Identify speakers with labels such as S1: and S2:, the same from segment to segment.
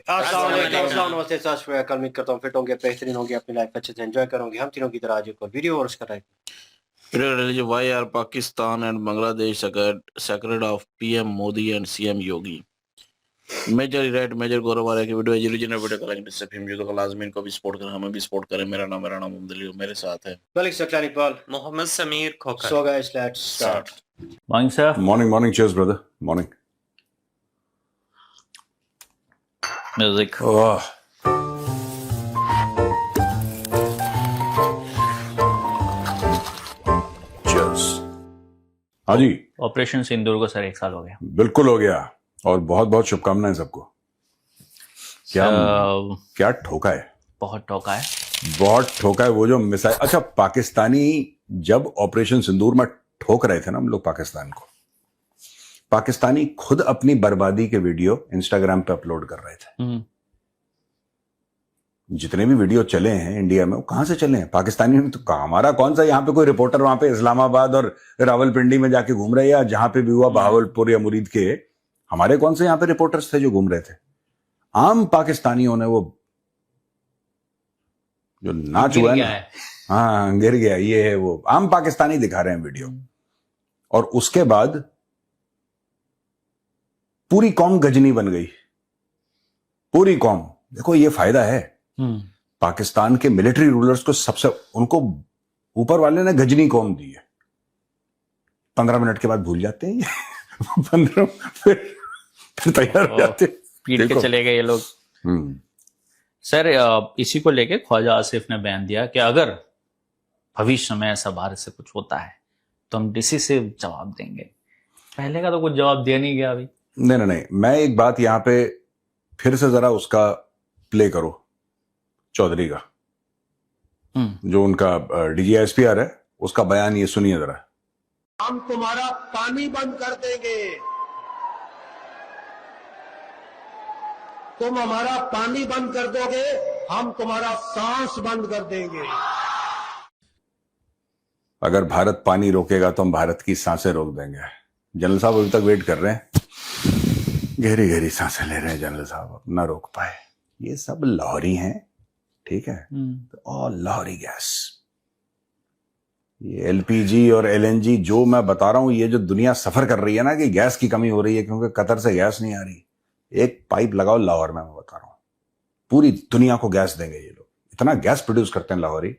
S1: अस्सलाम वालेकुम, नमस्ते, सत श्री अकाल। उम्मीद करता हूँ फिट होंगे, बेहतरीन होंगे, अपनी लाइफ अच्छे से एंजॉय करोगे। हम तीनों की तरह आज एक और वीडियो और उसका
S2: Why are Pakistan and Bangladesh sacred of PM Modi and CM Yogi? Major right major Gaurav वाले की वीडियो है। रीजनल वीडियो करेंगे जिससे फिल्म जो तो लाजमीन को भी सपोर्ट करें, हमें भी सपोर्ट करें। मेरा नाम मोहम्मद अली, मेरे साथ है
S1: मलिक सकलानी पाल,
S3: Mohammad Sameer Khokhar.
S1: So guys, let's start.
S4: Morning, sir.
S5: Morning. Cheers, brother. Morning.
S4: Music.
S5: Oh. Cheers. हाँ जी,
S4: ऑपरेशन सिंदूर को सर 1 साल हो गया।
S5: बिल्कुल हो गया और बहुत बहुत शुभकामनाएं सबको। क्या ठोका है,
S4: बहुत ठोका है,
S5: बहुत ठोका है वो जो मिसाइल। अच्छा, पाकिस्तानी जब ऑपरेशन सिंदूर में ठोक रहे थे ना हम लोग पाकिस्तान को, पाकिस्तानी खुद अपनी बर्बादी के वीडियो इंस्टाग्राम पे अपलोड कर रहे थे। जितने भी वीडियो चले हैं इंडिया में वो कहां से चले हैं? पाकिस्तानी में तो हमारा कौन सा यहाँ पे कोई रिपोर्टर वहां पे इस्लामाबाद और रावलपिंडी में जाके घूम रहे हैं, या जहां पे भी हुआ बहावलपुर या मुरीद के, हमारे कौन से यहाँ पे रिपोर्टर्स थे जो घूम रहे थे? आम पाकिस्तानियों ने वो जो नाच हुआ है, हाँ गिर गया, ये है वो आम पाकिस्तानी दिखा रहे हैं वीडियो। और उसके बाद पूरी कौम गजनी बन गई, पूरी कौम। देखो ये फायदा है पाकिस्तान के मिलिट्री रूलर्स को, सबसे उनको ऊपर वाले ने गजनी कौम दी है। 15 मिनट के बाद भूल जाते हैं 15 फिर तैयार हो जाते,
S4: पीट के चले गए ये लोग। सर इसी को लेके ख्वाजा आसिफ ने बयान दिया कि अगर भविष्य में ऐसा भारत से कुछ होता है तो हम डिसिसिव जवाब देंगे। पहले का तो कुछ जवाब दिया नहीं गया अभी।
S5: नहीं, मैं एक बात यहां पे फिर से जरा उसका प्ले करो, चौधरी का जो उनका DGSPR है, उसका बयान ये सुनिए जरा।
S6: हम तुम्हारा पानी बंद कर देंगे, तुम हमारा पानी बंद कर दोगे, हम तुम्हारा सांस बंद कर देंगे।
S5: अगर भारत पानी रोकेगा तो हम भारत की सांसें रोक देंगे। जनरल साहब अभी तक वेट कर रहे हैं, गहरी गहरी सांसें ले रहे हैं जनरल साहब, ना रोक पाए। ये सब लाहौरी हैं, ठीक है, और लाहौरी गैस, ये LPG और LNG जो मैं बता रहा हूं, ये जो दुनिया सफर कर रही है ना कि गैस की कमी हो रही है क्योंकि कतर से गैस नहीं आ रही, एक पाइप लगाओ लाहौर में, मैं बता रहा हूं पूरी दुनिया को गैस देंगे ये लोग। इतना गैस प्रोड्यूस करते हैं लाहौरी,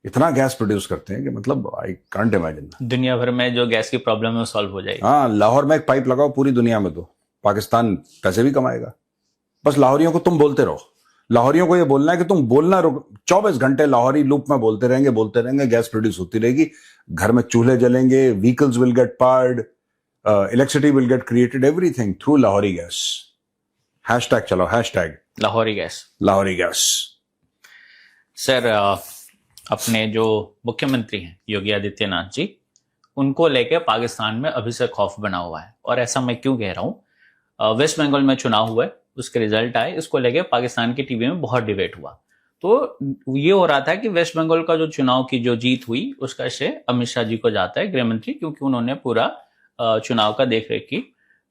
S5: इतना गैस प्रोड्यूस करते हैं कि मतलब आई कांट इमेजिन।
S4: दुनिया भर में जो गैस की प्रॉब्लम है वो सॉल्व हो जाएगी।
S5: हाँ, लाहौर में एक पाइप लगाओ पूरी दुनिया में, तो पाकिस्तान पैसे भी कमाएगा। बस लाहौरियों को तुम बोलते रहो, लाहौरियों को ये बोलना है कि तुम बोलना रुक, 24 घंटे लाहौरी लूप में बोलते रहेंगे, गैस प्रोड्यूस होती रहेगी, घर में चूल्हे जलेंगे, vehicles will get powered, electricity will get created, everything through Lahori gas. Hashtag चलाओ, hashtag
S4: Lahori gas,
S5: Lahori gas.
S4: Sir अपने जो मुख्यमंत्री हैं योगी आदित्यनाथ जी, उनको लेके पाकिस्तान में अभी से खौफ बना हुआ है। और ऐसा मैं क्यों कह रहा हूँ, वेस्ट बंगाल में चुनाव हुए, उसके रिजल्ट आए, इसको लेके पाकिस्तान की टीवी में बहुत डिबेट हुआ। तो ये हो रहा था कि वेस्ट बंगाल का जो चुनाव की जो जीत हुई उसका श्रेय अमित शाह जी को जाता है, गृह मंत्री, क्योंकि उन्होंने पूरा चुनाव का देखरेख की।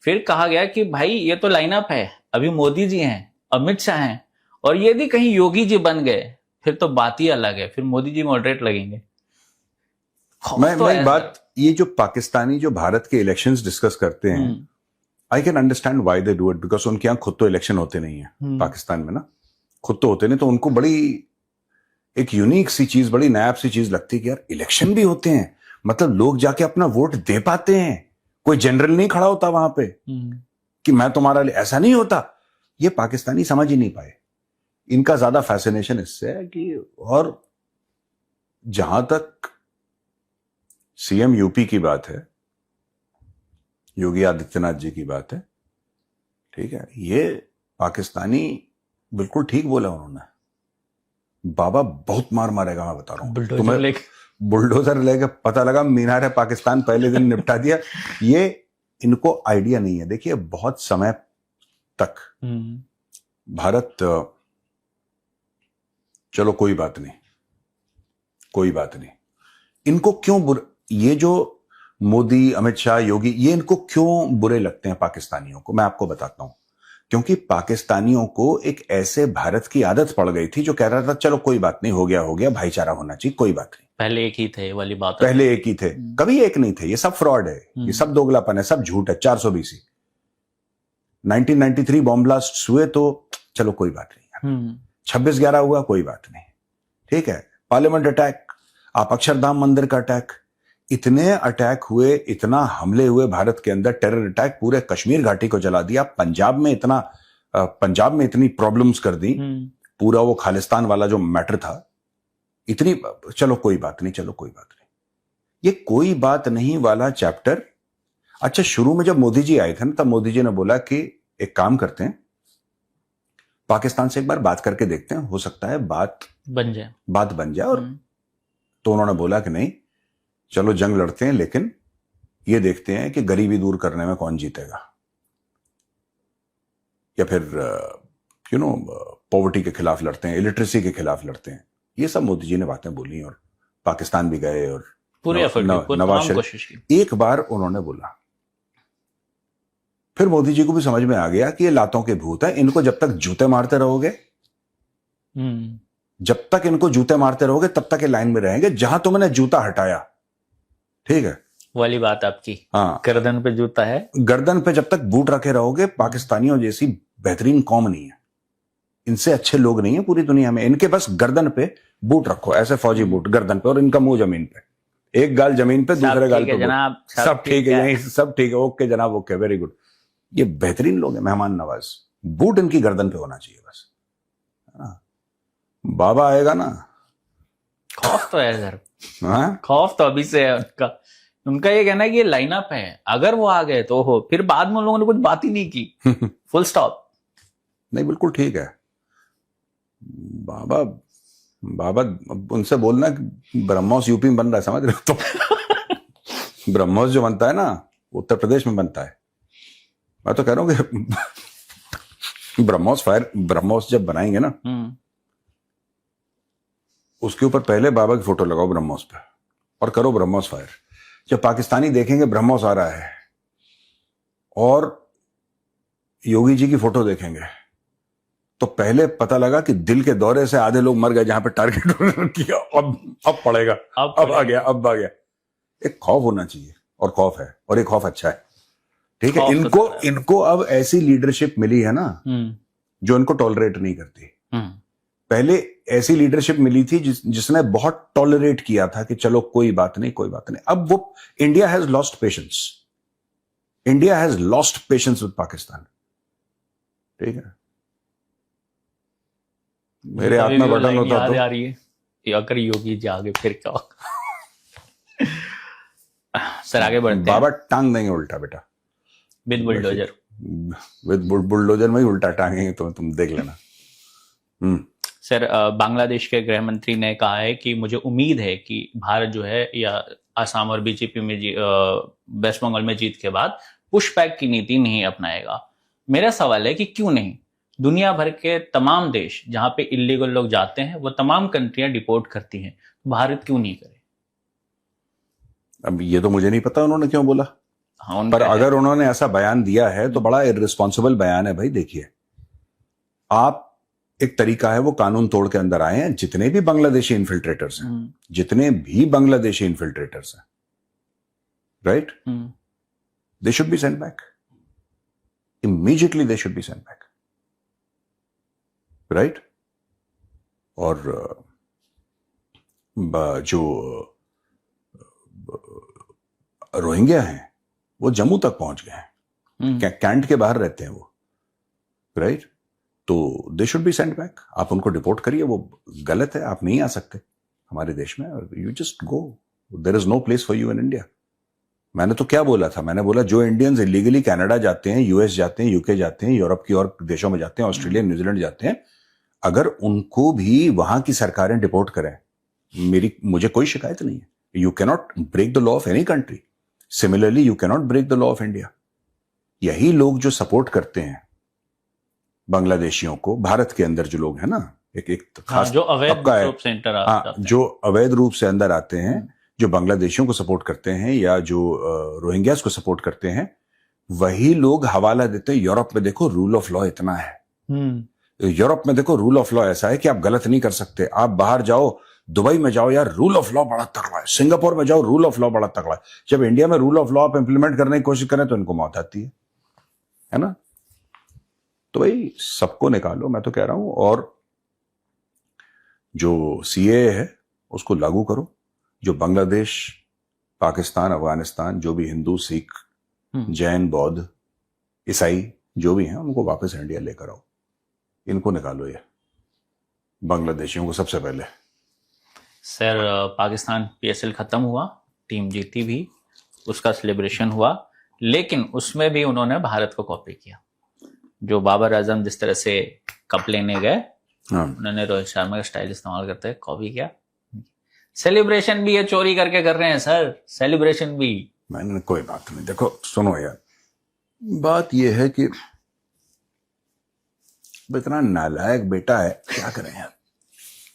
S4: फिर कहा गया कि भाई ये तो लाइनअप है, अभी मोदी जी हैं, अमित शाह हैं, और यदि कहीं योगी जी बन गए फिर तो बात ही अलग है, फिर मोदी जी मॉडरेट लगेंगे।
S5: मैं एक बात, ये जो पाकिस्तानी जो भारत के इलेक्शंस डिस्कस करते हैं, I can understand why they do it, because उनके यहाँ खुद तो इलेक्शन होते नहीं है पाकिस्तान में ना, खुद तो होते नहीं, तो उनको बड़ी एक यूनिक सी चीज, बड़ी नायाब सी चीज लगती है कि यार इलेक्शन भी होते हैं, मतलब लोग जाके अपना वोट दे पाते हैं, कोई जनरल नहीं खड़ा होता वहां पे कि मैं तुम्हारा, ऐसा नहीं होता। ये पाकिस्तानी समझ ही नहीं पाए। इनका ज्यादा फैसिनेशन इससे है कि, और जहां तक CM UP की बात है, योगी आदित्यनाथ जी की बात है, ठीक है, ये पाकिस्तानी बिल्कुल ठीक बोला उन्होंने, बाबा बहुत मार मारेगा, मैं बता रहा हूं तुम्हें, बुलडोजर लेके पता लगा मीनार पाकिस्तान पहले दिन निपटा दिया। ये इनको आइडिया नहीं है। देखिए बहुत समय तक भारत, चलो कोई बात नहीं, इनको क्यों ये जो मोदी, अमित शाह, योगी, ये इनको क्यों बुरे लगते हैं पाकिस्तानियों को, मैं आपको बताता हूं। क्योंकि पाकिस्तानियों को एक ऐसे भारत की आदत पड़ गई थी जो कह रहा था चलो कोई बात नहीं, हो गया, भाईचारा होना चाहिए, कोई बात नहीं।
S4: पहले एक ही थे वाली बात,
S5: पहले एक ही थे, कभी एक नहीं थे। ये सब फ्रॉड है, ये सब दोगलापन है, सब झूठ है। 400 BC 1993 बॉम्ब ब्लास्ट हुए तो चलो कोई बात नहीं, 26/11 हुआ कोई बात नहीं, ठीक है। पार्लियामेंट अटैक, आप अक्षरधाम मंदिर का अटैक, इतने अटैक हुए, इतना हमले हुए भारत के अंदर, टेरर अटैक, पूरे कश्मीर घाटी को जला दिया, पंजाब में इतनी प्रॉब्लम्स कर दी, पूरा वो खालिस्तान वाला जो मैटर था, इतनी, चलो कोई बात नहीं, चलो कोई बात नहीं। ये कोई बात नहीं वाला चैप्टर, अच्छा शुरू में जब मोदी जी आए थे ना, तब मोदी जी ने बोला कि एक काम करते हैं, पाकिस्तान से एक बार बात करके देखते हैं, हो सकता है बात बन जाए। और तो उन्होंने बोला कि नहीं, चलो जंग लड़ते हैं, लेकिन ये देखते हैं कि गरीबी दूर करने में कौन जीतेगा, या फिर पॉवर्टी के खिलाफ लड़ते हैं, इलिटरेसी के खिलाफ लड़ते हैं। ये सब मोदी जी ने बातें बोली और पाकिस्तान भी गए और नवाज शरीफ एक बार उन्होंने बोला। फिर मोदी जी को भी समझ में आ गया कि ये लातों के भूत है, इनको जब तक जूते मारते रहोगे, जब तक इनको जूते मारते रहोगे तब तक ये लाइन में रहेंगे। जहां तुमने जूता हटाया, ठीक है,
S4: वाली बात आपकी,
S5: हाँ,
S4: गर्दन पे जूता है,
S5: गर्दन पे जब तक बूट रखे रहोगे, पाकिस्तानियों जैसी बेहतरीन कौम नहीं है, इनसे अच्छे लोग नहीं है पूरी दुनिया में। इनके बस गर्दन पे बूट रखो, ऐसे फौजी बूट गर्दन पे, और इनका मुंह जमीन पे, एक गाल जमीन पे, दूसरे गाल पे
S4: जनाब,
S5: सब ठीक है, यही सब ठीक है, ओके जनाब, ओके, वेरी गुड। ये बेहतरीन लोग हैं, मेहमान नवाज। बूट इनकी गर्दन पे होना चाहिए बस, है ना। बाबा आएगा ना,
S4: खौफ तो है सर, खौफ तो अभी से है उनका ये कहना है कि ये लाइनअप है, अगर वो आ गए तो हो, फिर बाद में उन लोगों ने कुछ बात ही नहीं की, फुल स्टॉप। नहीं,
S5: बिल्कुल ठीक है। बाबा उनसे बोलना कि ब्रह्मोस यूपी में बन रहा है, समझ रहे हो? तो ब्रह्मोस जो बनता है ना, उत्तर प्रदेश में बनता है। मैं तो कह रहा हूं कि ब्रह्मोस जब बनाएंगे ना, उसके ऊपर पहले बाबा की फोटो लगाओ ब्रह्मोस पे और करो ब्रह्मोस फायर। जब पाकिस्तानी देखेंगे ब्रह्मोस आ रहा है और योगी जी की फोटो देखेंगे, तो पहले पता लगा कि दिल के दौरे से आधे लोग मर गए जहां पे टारगेट किया, अब पड़ेगा, अब आ गया। एक खौफ होना चाहिए, और खौफ है, और एक खौफ अच्छा है, ठीक है। इनको अब ऐसी लीडरशिप मिली है ना जो इनको टॉलरेट नहीं करती। पहले ऐसी लीडरशिप मिली थी जिसने बहुत टॉलरेट किया था कि चलो कोई बात नहीं। अब वो India has lost patience with Pakistan, ठीक है। मेरे हाथ में बटन होता तो,
S4: आ रही है, अगर योगी जी आगे फिर क्या होगा? सर आगे बढ़ते हैं।
S5: बाबा टांग देंगे उल्टा बेटा,
S4: विद
S5: बुलडोजर में ही उल्टा टांगेंगे, तो तुम देख लेना।
S4: सर, बांग्लादेश के गृह मंत्री ने कहा है कि मुझे उम्मीद है कि भारत जो है, या असम और बीजेपी में वेस्ट बंगाल में जीत के बाद पुशबैक की नीति नहीं अपनाएगा। मेरा सवाल है कि क्यों नहीं? दुनिया भर के तमाम देश जहां पे इलीगल लोग जाते हैं, वो तमाम कंट्रियां डिपोर्ट करती हैं, भारत क्यों नहीं करे?
S5: अब ये तो मुझे नहीं पता उन्होंने क्यों बोला।
S4: हाँ,
S5: पर अगर उन्होंने ऐसा बयान दिया है तो बड़ा इररिस्पॉन्सिबल बयान है भाई। देखिए, आप, एक तरीका है वो कानून तोड़ के अंदर आए हैं। जितने भी बांग्लादेशी इन्फिल्ट्रेटर्स हैं, right, they should be sent back immediately, they should be sent back, right. और जो रोहिंग्या हैं वो जम्मू तक पहुंच गए हैं, कैंट के बाहर रहते हैं वो, राइट। तो they should be sent back. आप उनको डिपोर्ट करिए, वो गलत है, आप नहीं आ सकते हमारे देश में, you just go, there is no place for you in India. मैंने तो क्या बोला था, मैंने बोला जो इंडियंस इलीगली कनाडा जाते हैं, यूएस जाते हैं, यूके जाते हैं, यूरोप की और देशों में जाते हैं, ऑस्ट्रेलिया, न्यूजीलैंड जाते हैं, अगर उनको भी वहां की सरकारें डिपोर्ट करें, मुझे कोई शिकायत नहीं है। You cannot break the law of any country, similarly you cannot break the law of India. यही लोग जो सपोर्ट करते हैं बांग्लादेशियों को, भारत के अंदर जो लोग हैं ना, एक खास
S4: जो अवैध रूप से
S5: जो अवैध रूप से अंदर आते हैं, जो बांग्लादेशियों को सपोर्ट करते हैं या जो रोहिंग्यास को सपोर्ट करते हैं, वही लोग हवाला देते हैं यूरोप में देखो रूल ऑफ लॉ इतना है, यूरोप में देखो रूल ऑफ लॉ ऐसा है कि आप गलत नहीं कर सकते। आप बाहर जाओ, दुबई में जाओ यार, रूल ऑफ लॉ बड़ा तगड़ा है, सिंगापुर में जाओ रूल ऑफ लॉ बड़ा तगड़ा है। जब इंडिया में रूल ऑफ लॉ आप इंप्लीमेंट करने की कोशिश करें तो इनको मौत आती है ना। तो भाई सबको निकालो, मैं तो कह रहा हूं, और जो सीएए है उसको लागू करो। जो बांग्लादेश, पाकिस्तान, अफगानिस्तान, जो भी हिंदू, सिख, जैन, बौद्ध, ईसाई जो भी हैं उनको वापस इंडिया लेकर आओ। इनको निकालो, ये बांग्लादेशियों को सबसे पहले।
S4: सर पाकिस्तान पीएसएल खत्म हुआ, टीम जीती भी, उसका सेलिब्रेशन हुआ, लेकिन उसमें भी उन्होंने भारत को कॉपी किया। जो बाबर आजम जिस तरह से कप लेने गए, उन्होंने रोहित शर्मा का स्टाइल इस्तेमाल करते हुए कॉपी किया। सेलिब्रेशन भी ये चोरी करके कर रहे हैं सर, सेलिब्रेशन भी।
S5: मैंने कोई बात नहीं, देखो सुनो यार, बात ये है कि इतना नालायक बेटा है, क्या करें यार।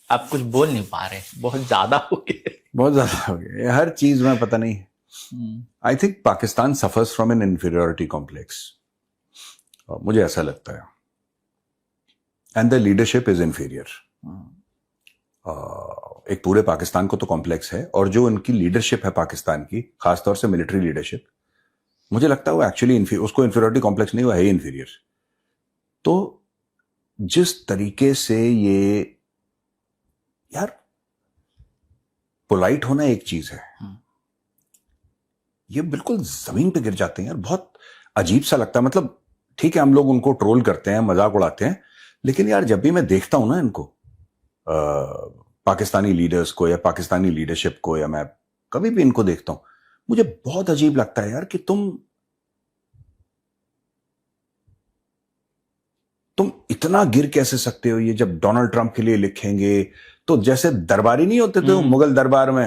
S4: आप कुछ बोल नहीं पा रहे, बहुत ज्यादा हो गए,
S5: बहुत ज्यादा हो गया हर चीज में, पता नहीं। I think Pakistan suffers from an inferiority complex, मुझे ऐसा लगता है, and the leadership is inferior. एक पूरे पाकिस्तान को तो कॉम्प्लेक्स है, और जो उनकी लीडरशिप है पाकिस्तान की, खासतौर से मिलिट्री लीडरशिप, मुझे लगता है वो एक्चुअली उसको इंफीरियोरिटी कॉम्प्लेक्स नहीं, वो है ही इंफीरियर। तो जिस तरीके से ये यार, पोलाइट होना एक चीज है, ये बिल्कुल जमीन पे गिर जाते हैं यार, बहुत अजीब सा लगता है। मतलब ठीक है हम लोग उनको ट्रोल करते हैं, मजाक उड़ाते हैं, लेकिन यार जब भी मैं देखता हूं ना इनको, पाकिस्तानी लीडर्स को या पाकिस्तानी लीडरशिप को, या मैं कभी भी इनको देखता हूं, मुझे बहुत अजीब लगता है यार कि तुम इतना गिर कैसे सकते हो। ये जब डोनाल्ड ट्रंप के लिए लिखेंगे तो जैसे दरबारी नहीं होते थे मुगल दरबार में,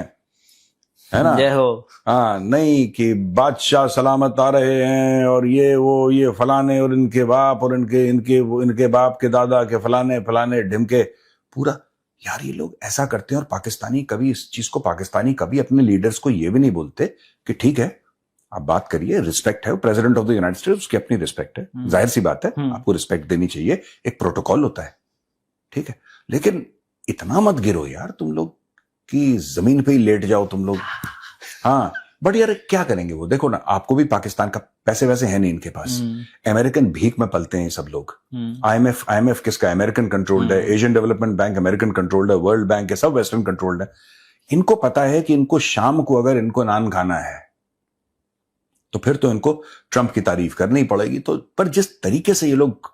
S5: है ना,
S4: जय हो,
S5: हाँ, नहीं कि बादशाह सलामत आ रहे हैं और ये फलाने और इनके बाप और इनके बाप के दादा के फलाने फलाने ढिमके, पूरा यार ये लोग ऐसा करते हैं। और पाकिस्तानी कभी इस चीज को, पाकिस्तानी कभी अपने लीडर्स को ये भी नहीं बोलते कि ठीक है आप बात करिए, रिस्पेक्ट है, president of the United states, उसकी अपनी रिस्पेक्ट है, जाहिर सी बात है, आपको रिस्पेक्ट देनी चाहिए, एक प्रोटोकॉल होता है, ठीक है, लेकिन इतना मत गिरो यार तुम लोग कि जमीन पे ही लेट जाओ तुम लोग। हाँ बट यार क्या करेंगे वो, देखो ना, आपको भी पाकिस्तान का पैसे वैसे है नहीं इनके पास, अमेरिकन भीख में पलते हैं सब लोग। IMF किसका, अमेरिकन कंट्रोल्ड है, Asian development bank American controlled है, वर्ल्ड बैंक है, सब वेस्टर्न कंट्रोल्ड है। इनको पता है कि इनको शाम को अगर इनको नान खाना है तो फिर तो इनको ट्रंप की तारीफ करनी पड़ेगी। तो पर जिस तरीके से ये लोग,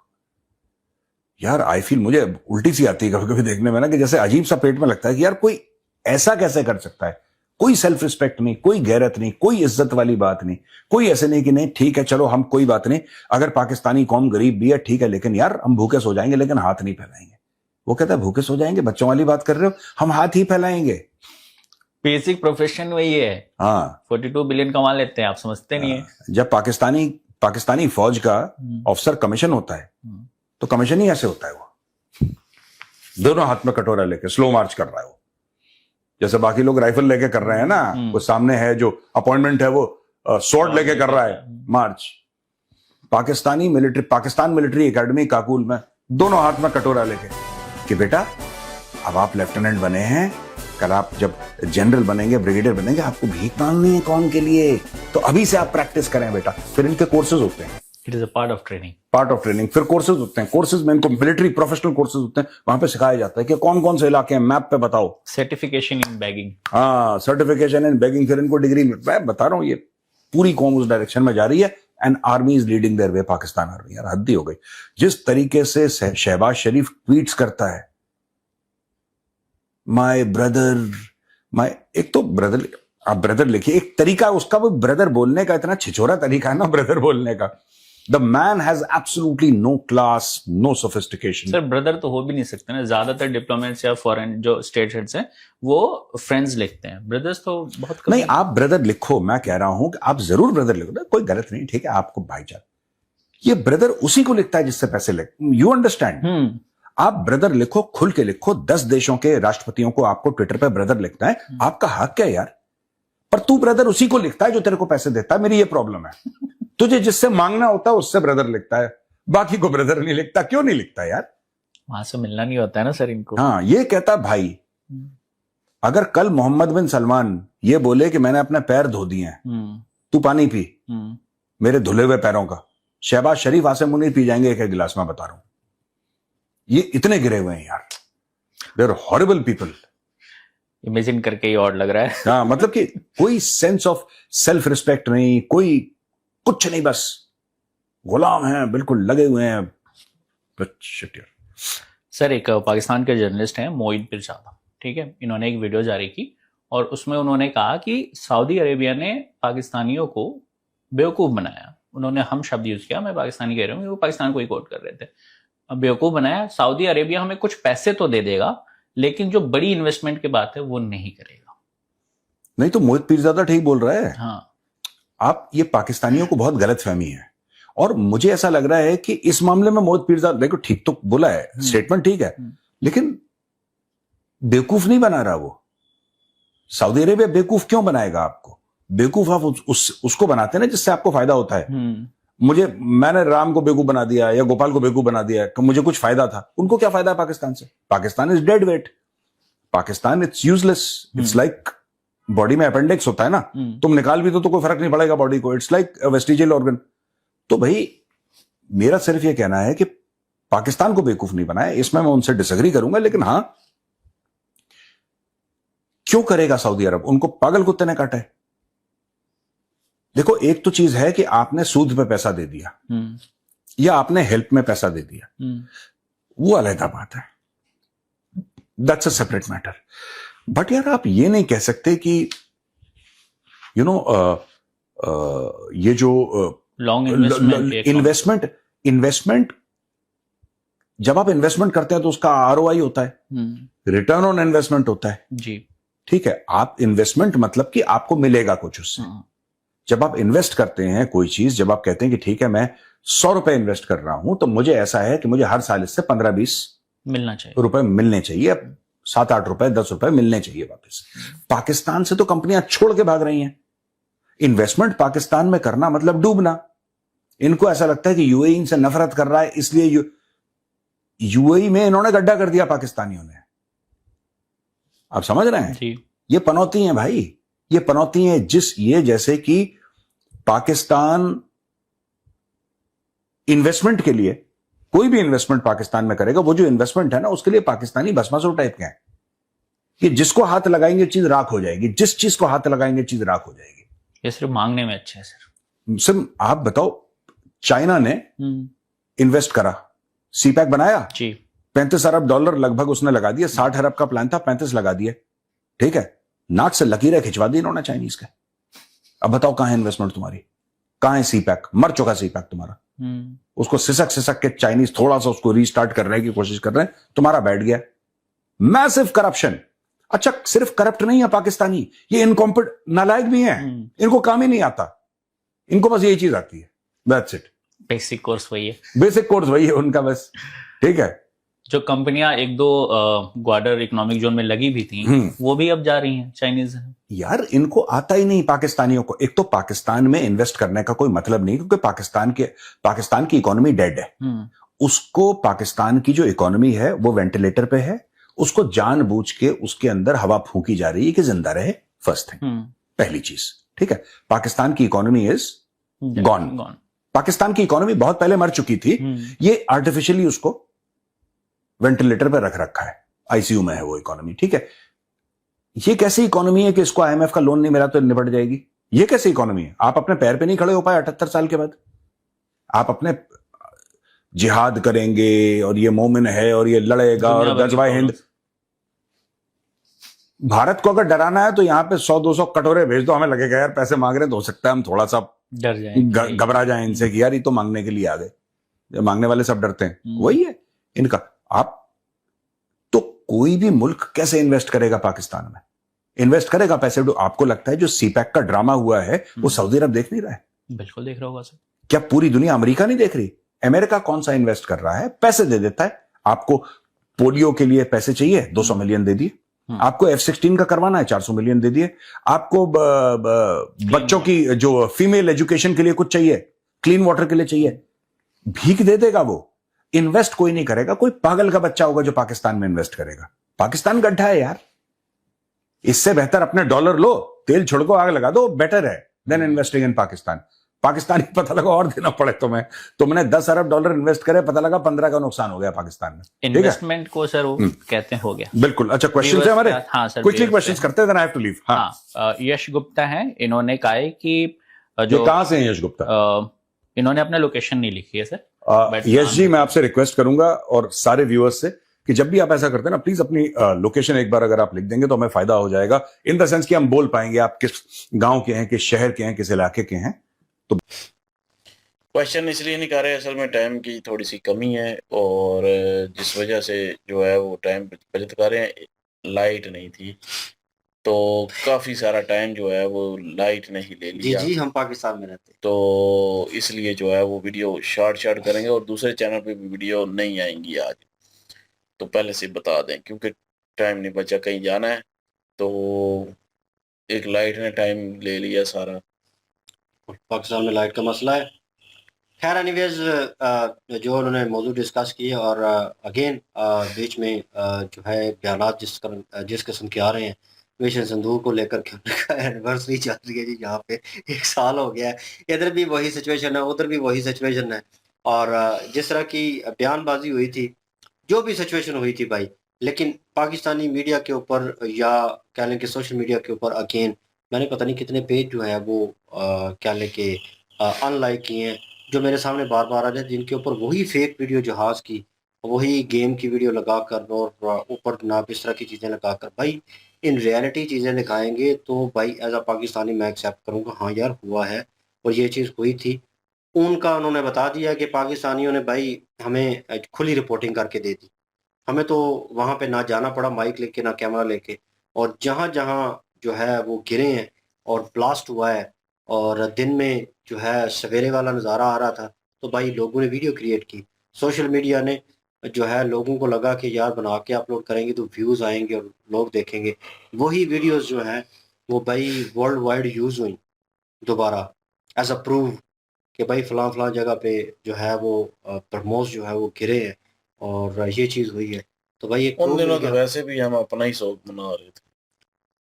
S5: यार आई फील, मुझे उल्टी सी आती है कभी कभी देखने में ना, कि जैसे अजीब सा पेट में लगता है कि यार कोई ऐसा कैसे कर सकता है। कोई सेल्फ रिस्पेक्ट नहीं, कोई गैरत नहीं, कोई इज्जत वाली बात नहीं, कोई ऐसे नहीं कि नहीं ठीक है चलो हम, कोई बात नहीं, अगर पाकिस्तानी कौम गरीब भी है ठीक है, लेकिन यार हम भूखे सो जाएंगे लेकिन हाथ नहीं फैलाएंगे। वो कहता है भूखे सो जाएंगे, बच्चों वाली बात कर रहे हो, हम हाथ ही फैलाएंगे।
S4: बेसिक प्रोफेशन वही है।
S5: हाँ
S4: 42 बिलियन कमा लेते हैं, आप समझते नहीं है।
S5: जब पाकिस्तानी फौज का ऑफिसर कमीशन होता है तो कमीशन ही ऐसे होता है, वो दोनों हाथ में कटोरा लेके स्लो मार्च कर रहा है वो, जैसे बाकी लोग राइफल लेके कर रहे हैं ना, वो सामने है जो अपॉइंटमेंट है वो स्वॉर्ड लेके कर रहा है मार्च। पाकिस्तान मिलिट्री एकेडमी काकुल में दोनों हाथ में कटोरा लेके कि बेटा अब आप लेफ्टिनेंट बने हैं, कल आप जब जनरल बनेंगे, ब्रिगेडियर बनेंगे, आपको भीख मांगनी है कौन के लिए, तो अभी से आप प्रैक्टिस करें बेटा। फिर इनके कोर्सेज होते हैं,
S4: it is a part of training.
S5: फिर कोर्सेज होते हैं, कोर्सेज में इनको मिलिट्री प्रोफेशनल कोर्सेज होते हैं, वहां पे सिखाया जाता है कि कौन कौन से इलाके हैं, मैप पे बताओ।
S4: सर्टिफिकेशन इन बैगिंग,
S5: हाँ सर्टिफिकेशन इन बैगिंग, फिर इनको डिग्री मिलता है। बता रहा हूँ ये पूरी कौम उस डायरेक्शन में जा रही है, and army is leading their way. Pakistan army यार हद ही हो गई। जिस तरीके से शहबाज शरीफ ट्वीट्स करता है, माय ब्रदर, एक तो ब्रदर, आप ब्रदर लिखिए, एक तरीका उसका, वो ब्रदर बोलने का इतना छिछोरा तरीका है ना ब्रदर बोलने का। The man has absolutely no class, no sophistication.
S4: Sir brother तो हो भी नहीं सकते ना, ज्यादातर डिप्लोमेट्स या फॉरेन जो स्टेट हेड्स हैं वो फ्रेंड्स लिखते हैं, ब्रदर्स तो बहुत कम।
S5: नहीं आप ब्रदर लिखो, मैं कह रहा हूं कि आप जरूर ब्रदर लिखो, कोई गलत नहीं, ठीक है, आपको भाईचारा। ये ब्रदर उसी को लिखता है जिससे पैसे ले, यू अंडरस्टैंड। आप ब्रदर लिखो, खुल के लिखो, 10 देशों के राष्ट्रपतियों को आपको ट्विटर पे ब्रदर लिखना है, आपका हक है यार। पर तू ब्रदर उसी को लिखता है जो तेरे को पैसे देता है, मेरी ये प्रॉब्लम है। तुझे जिससे मांगना होता है उससे ब्रदर लिखता है, बाकी को ब्रदर नहीं लिखता। क्यों नहीं लिखता यार?
S4: वहां से मिलना नहीं होता है ना सर इनको।
S5: हाँ, ये कहता भाई, अगर कल मोहम्मद बिन सलमान ये बोले कि मैंने अपने पैर धो दिए हैं, तू पानी पी मेरे धुले हुए पैरों का, शहबाज शरीफ आसिम मुनीर पी जाएंगे एक एक गिलास, में बता रहा हूं। ये इतने गिरे हुए हैं यार, they are horrible people.
S4: Imagine करके ही और लग रहा है।
S5: हाँ, मतलब कि कोई सेंस ऑफ सेल्फ रिस्पेक्ट नहीं, कोई कुछ नहीं, बस गुलाम हैं, बिल्कुल लगे हुए हैं।
S4: सर एक पाकिस्तान के जर्नलिस्ट हैं मोइन पिरजादा, ठीक है, इन्होंने एक वीडियो जारी की और उसमें उन्होंने कहा कि सऊदी अरेबिया ने पाकिस्तानियों को बेवकूफ़ बनाया। उन्होंने हम शब्द यूज़ किया, मैं पाकिस्तानी कह रहा हूँ, वो पाकिस्तान को ही कोट कर रहे थे। बेवकूफ़ बनाया, सऊदी अरेबिया हमें कुछ पैसे तो दे देगा लेकिन जो बड़ी इन्वेस्टमेंट की बात है वो नहीं करेगा।
S5: नहीं तो मोहित पीरजादा ठीक बोल रहा है।
S4: हाँ,
S5: आप, ये पाकिस्तानियों को बहुत गलत फहमी है और मुझे ऐसा लग रहा है कि इस मामले में मोहित पीरजादा, देखो ठीक तो बोला है, स्टेटमेंट ठीक है, लेकिन बेवकूफ नहीं बना रहा वो। सऊदी अरेबिया बेवकूफ क्यों बनाएगा आपको? बेवकूफ आप उसको बनाते हैं ना जिससे आपको फायदा होता है। मैंने राम को बेवकूफ बना दिया या गोपाल को बेवकूफ बना दिया, मुझे कुछ फायदा था। उनको क्या फायदा है पाकिस्तान से? Pakistan is dead weight, Pakistan it's useless, it's like body में अपेंडिक्स होता है ना, तुम निकाल भी तो कोई फर्क नहीं पड़ेगा बॉडी को, इट्स लाइक वेस्टिजियल ऑर्गन। तो भाई मेरा सिर्फ यह कहना है कि पाकिस्तान को बेवकूफ नहीं बनाया, इसमें मैं उनसे डिसएग्री करूंगा, लेकिन हां, क्यों करेगा सऊदी अरब? उनको पागल कुत्ते ने काटा है। देखो, एक तो चीज है कि आपने सूद पे पैसा दे दिया या आपने हेल्प में पैसा दे दिया, वो अलग बात है, that's a separate matter. But यार आप ये नहीं कह सकते कि यू नो ये जो
S4: लॉन्ग
S5: इन्वेस्टमेंट, जब आप इन्वेस्टमेंट करते हैं तो उसका आरओआई होता है, रिटर्न ऑन इन्वेस्टमेंट होता है
S4: जी,
S5: ठीक है। आप इन्वेस्टमेंट मतलब कि आपको मिलेगा कुछ उससे। जब आप इन्वेस्ट करते हैं कोई चीज, जब आप कहते हैं कि ठीक है मैं 100 रुपए इन्वेस्ट कर रहा हूं, तो मुझे ऐसा है कि मुझे हर साल इससे 15-20
S4: मिलना चाहिए,
S5: रुपए मिलने चाहिए, 7-8 रुपए 10 रुपए मिलने चाहिए वापस। पाकिस्तान से तो कंपनियां छोड़ के भाग रही हैं। इन्वेस्टमेंट पाकिस्तान में करना मतलब डूबना। इनको ऐसा लगता है कि यूएई इनसे नफरत कर रहा है, इसलिए यूएई में इन्होंने गड्ढा कर दिया पाकिस्तानियों ने। आप समझ रहे हैं
S4: जी।
S5: ये पनौती है भाई, ये पनौती है ये जैसे कि पाकिस्तान इन्वेस्टमेंट के लिए, कोई भी इन्वेस्टमेंट पाकिस्तान में करेगा, वो जो इन्वेस्टमेंट है ना उसके लिए पाकिस्तानी भस्मासुर टाइप के हैं कि जिसको हाथ लगाएंगे चीज राख हो जाएगी, जिस चीज को हाथ लगाएंगे चीज राख हो जाएगी।
S4: ये सिर्फ मांगने में अच्छे है
S5: सर। आप बताओ, चाइना ने इन्वेस्ट करा, सीपैक बनाया
S4: जी,
S5: 35 अरब डॉलर लगभग उसने लगा दिया। 60 अरब का प्लान था, 35 लगा दिए, ठीक है। नाक से लकीरें खिंचवा दी इन्होंने चाइनीज के। अब बताओ कहां है इन्वेस्टमेंट तुम्हारी, कहां है सीपैक? मर चुका सीपैक तुम्हारा। उसको सिसक के चाइनीज थोड़ा सा उसको रीस्टार्ट करने की कोशिश कर रहे हैं, तुम्हारा बैठ गया। Massive corruption. अच्छा, सिर्फ करप्ट नहीं है पाकिस्तानी, ये इनकॉम्पिटेंट नालायक भी हैं, इनको काम ही नहीं आता, इनको बस यही चीज आती है, दैट्स इट।
S4: बेसिक कोर्स वही है,
S5: बेसिक कोर्स वही है उनका बस, ठीक है।
S4: जो कंपनियां एक दो ग्वाडर इकोनॉमिक जोन में लगी भी थी, वो भी अब जा रही हैं चाइनीज।
S5: यार इनको आता ही नहीं पाकिस्तानियों को। एक तो पाकिस्तान में इन्वेस्ट करने का कोई मतलब नहीं, क्योंकि पाकिस्तान की इकोनॉमी डेड है। उसको, पाकिस्तान की जो इकोनॉमी है वो वेंटिलेटर पे है, उसको जानबूझ के उसके अंदर हवा फूंकी जा रही है कि जिंदा रहे। फर्स्ट थिंग, पहली चीज, ठीक है। पाकिस्तान की इकोनॉमी इज गॉन। पाकिस्तान की इकोनॉमी बहुत पहले मर चुकी थी, ये आर्टिफिशियली उसको वेंटिलेटर पे रख रखा है, आईसीयू में है वो इकोनॉमी, ठीक है। ये कैसी इकोनॉमी है कि इसको आईएमएफ का लोन नहीं मिला तो निपट जाएगी? ये कैसी इकोनॉमी है? आप अपने पैर पे नहीं खड़े हो पाए 78 साल के बाद। आप अपने जिहाद करेंगे और ये मोमिन है और ये लड़ेगा और गजवाए हिंद। भारत को अगर डराना है तो यहां पे 100-200 कटोरे भेज दो, हमें लगेगा यार पैसे मांग रहे हैं, तो हो सकता है हम थोड़ा सा
S4: डर जाए,
S5: घबरा जाए इनसे कि यार ये तो मांगने के लिए आ गए। मांगने वाले सब डरते हैं, वही है इनका। आप तो कोई भी मुल्क कैसे इन्वेस्ट करेगा पाकिस्तान में? इन्वेस्ट करेगा पैसे। आपको लगता है जो सीपैक का ड्रामा हुआ है वो सऊदी अरब देख नहीं रहा है?
S4: बिल्कुल देख रहा होगा सर।
S5: क्या पूरी दुनिया, अमेरिका नहीं देख रही? अमेरिका कौन सा इन्वेस्ट कर रहा है? पैसे दे देता है। आपको पोलियो के लिए पैसे चाहिए, 200 मिलियन दे दिए। आपको F-16 का करवाना है, 400 मिलियन दे दिए। आपको बच्चों की जो फीमेल एजुकेशन के लिए कुछ चाहिए, क्लीन वाटर के लिए चाहिए, भीख दे देगा वो, इन्वेस्ट कोई नहीं करेगा। कोई पागल का बच्चा होगा जो पाकिस्तान में इन्वेस्ट करेगा। पाकिस्तान गड्ढा है यार, इससे बेहतर अपने डॉलर लो, तेल छिड़को, आग लगा दो, बेटर है then investing in Pakistan. Pakistan ही पता लगा और देना पड़े तुम्हें, तुमने 10 अरब डॉलर इन्वेस्ट करे, पता लगा 15 का नुकसान हो गया पाकिस्तान में।
S4: इन्वेस्टमेंट को सर वो कहते हैं हो गया।
S5: बिल्कुल। अच्छा, क्वेश्चन है हमारे।
S4: हाँ सर,
S5: क्विकली क्वेश्चंस करते हैं, then I have to leave.
S4: हाँ, यश गुप्ता है, इन्होंने कहा है कि
S5: जो कहां से हैं यश गुप्ता?
S4: इन्होंने अपना लोकेशन नहीं लिखी है सर।
S5: यश जी, मैं आपसे रिक्वेस्ट करूंगा और सारे व्यूअर्स से कि जब भी आप ऐसा करते हैं ना, प्लीज अपनी लोकेशन एक बार अगर आप लिख देंगे तो हमें फायदा हो जाएगा, इन द सेंस कि हम बोल पाएंगे आप किस गांव के हैं, किस शहर के हैं, किस इलाके के हैं। तो
S2: क्वेश्चन इसलिए नहीं कर रहे, असल में टाइम की थोड़ी सी कमी है और जिस वजह से जो है वो टाइम बचत कर रहे हैं। लाइट नहीं थी तो काफ़ी सारा टाइम जो है वो लाइट ने ही ले लिया।
S1: जी, हम पाकिस्तान में रहते हैं
S2: तो इसलिए जो है वो वीडियो शॉर्ट करेंगे और दूसरे चैनल पे भी वीडियो नहीं आएंगी आज, तो पहले से बता दें क्योंकि टाइम नहीं बचा, कहीं जाना है तो एक लाइट ने टाइम ले लिया सारा।
S1: पाकिस्तान में लाइट का मसला है। खैर एनीवेज, जो उन्होंने मौजूद डिस्कस किए और अगेन बीच में जो है बयानात जिस किस्म के आ रहे हैं, मिशन संदूक को लेकर के एनिवर्सरी चल रही है जी, यहाँ पे 1 साल हो गया है, इधर भी वही सिचुएशन है, उधर भी वही सिचुएशन है। और जिस तरह की बयानबाजी हुई थी, जो भी सिचुएशन हुई थी भाई, लेकिन पाकिस्तानी मीडिया के ऊपर या कह लें कि सोशल मीडिया के ऊपर अगेन मैंने पता नहीं कितने पेज जो है वो कह लें कि अनलाइक किए हैं, जो मेरे सामने बार बार आ रहे हैं, जिनके ऊपर वही फेक वीडियो जहाज़ की, वही गेम की वीडियो लगाकर और ऊपर जनाब इस तरह की चीज़ें लगाकर, भाई इन रियलिटी चीज़ें दिखाएंगे तो भाई एज अ पाकिस्तानी मैं एक्सेप्ट करूँगा, हाँ यार हुआ है और ये चीज़ हुई थी। उनका उन्होंने बता दिया कि पाकिस्तानियों ने भाई हमें खुली रिपोर्टिंग करके दे दी। हमें तो वहाँ पे ना जाना पड़ा माइक लेके, ना कैमरा लेके, और जहाँ-जहाँ जो है वो गिरे हैं और ब्लास्ट हुआ है और दिन में जो है सवेरे वाला नज़ारा आ रहा था, तो भाई लोगों ने वीडियो क्रिएट की। सोशल मीडिया ने जो है लोगों को लगा कि यार बना के अपलोड करेंगे तो व्यूज़ आएँगे और लोग देखेंगे। वही वीडियोज़ जो हैं वो भाई वर्ल्ड वाइड यूज़ हुई दोबारा एज़ अ प्रूफ कि भाई फलां-फलां जगह पे जो है वो ब्रह्मोस जो है वो गिरे हैं और ये चीज़ हुई है। तो भाई एक
S2: उन
S1: प्रूफ मिल
S2: दिनों तो
S1: गया।
S2: वैसे भी हम अपना ही शौक मना रहे थे।